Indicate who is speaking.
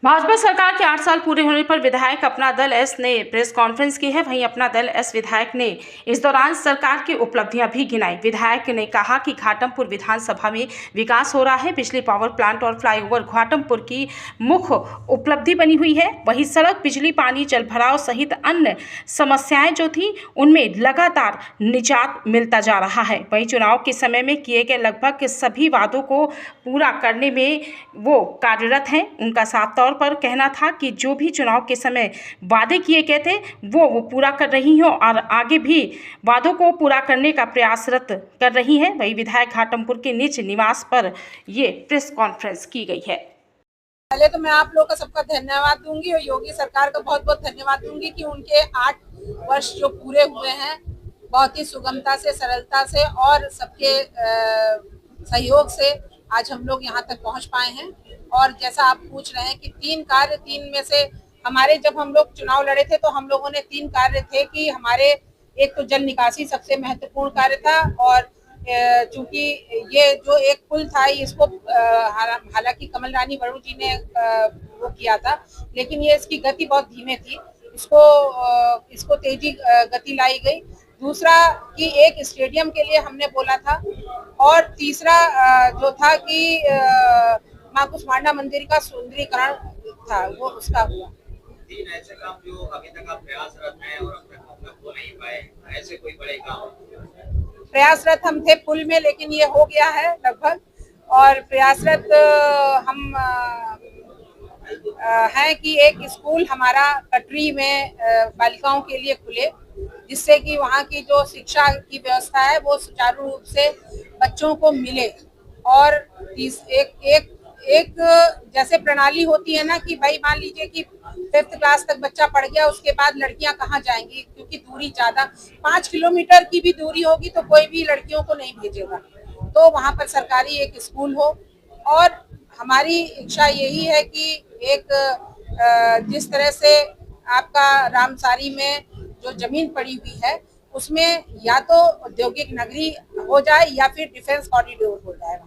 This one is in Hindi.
Speaker 1: भाजपा सरकार के 8 साल पूरे होने पर विधायक अपना दल एस ने प्रेस कॉन्फ्रेंस की है। वहीं अपना दल एस विधायक ने इस दौरान सरकार की उपलब्धियां भी गिनाई। विधायक ने कहा कि घाटमपुर विधानसभा में विकास हो रहा है। बिजली पावर प्लांट और फ्लाईओवर घाटमपुर की मुख्य उपलब्धि बनी हुई है। वहीं सड़क, बिजली, पानी, जल भराव सहित अन्य समस्याएं जो थी उनमें लगातार निजात मिलता जा रहा है। वहीं चुनाव के समय में किए गए लगभग सभी वादों को पूरा करने में वो कार्यरत हैं। उनका साफ तौर पर कहना था कि जो भी चुनाव के समय वादे किए गए थे वो पूरा कर रही हैं और आगे भी वादों को पूरा करने का प्रयासरत कर रही हैं। वही विधायक घाटमपुर के निज निवास पर ये प्रेस कॉन्फ्रेंस की गई है।
Speaker 2: पहले तो मैं आप लोग का सबका धन्यवाद दूंगी और योगी सरकार का बहुत बहुत धन्यवाद दूंगी कि उनके 8 वर्ष जो पूरे हुए हैं बहुत ही सुगमता से, सरलता से और सबके सहयोग से आज हम लोग यहाँ तक पहुँच पाए हैं। और जैसा आप पूछ रहे हैं कि 3 में से हमारे, जब हम लोग चुनाव लड़े थे तो हम लोगों ने 3 कार्य थे कि हमारे एक तो जल निकासी सबसे महत्वपूर्ण कार्य था और चूंकि ये जो एक पुल था इसको हालांकि कमल रानी वरुण जी ने वो किया था, लेकिन ये इसकी गति बहुत धीमे थी। इसको तेजी गति लाई गई। दूसरा कि एक स्टेडियम के लिए हमने बोला था और तीसरा जो था कि मां कुष्मांडा मंदिर का सुंदरीकरण था, वो उसका हुआ।
Speaker 3: 3 ऐसे काम जो अभी तक आप प्रयासरत हैं और अब तक मतलब हो नहीं पाए, ऐसे कोई बड़े काम?
Speaker 2: प्रयासरत हम थे पुल में, लेकिन ये हो गया है लगभग। और प्रयासरत हम हैं कि एक स्कूल हमारा कटरी में बालिकाओं के लिए खुले, जिससे कि वहाँ की जो शिक्षा की व्यवस्था है वो सुचारू रूप से बच्चों को मिले। और एक जैसे प्रणाली होती है ना कि भाई मान लीजिए कि 5th क्लास तक बच्चा पढ़ गया, उसके बाद लड़कियां कहाँ जाएंगी, क्योंकि दूरी ज्यादा 5 किलोमीटर की भी दूरी होगी तो कोई भी लड़कियों को नहीं भेजेगा। तो वहां पर सरकारी एक स्कूल हो। और हमारी इच्छा यही है कि एक जिस तरह से आपका रामसारी में जो जमीन पड़ी हुई है उसमें या तो औद्योगिक नगरी हो जाए या फिर डिफेंस कॉरिडोर हो जाए।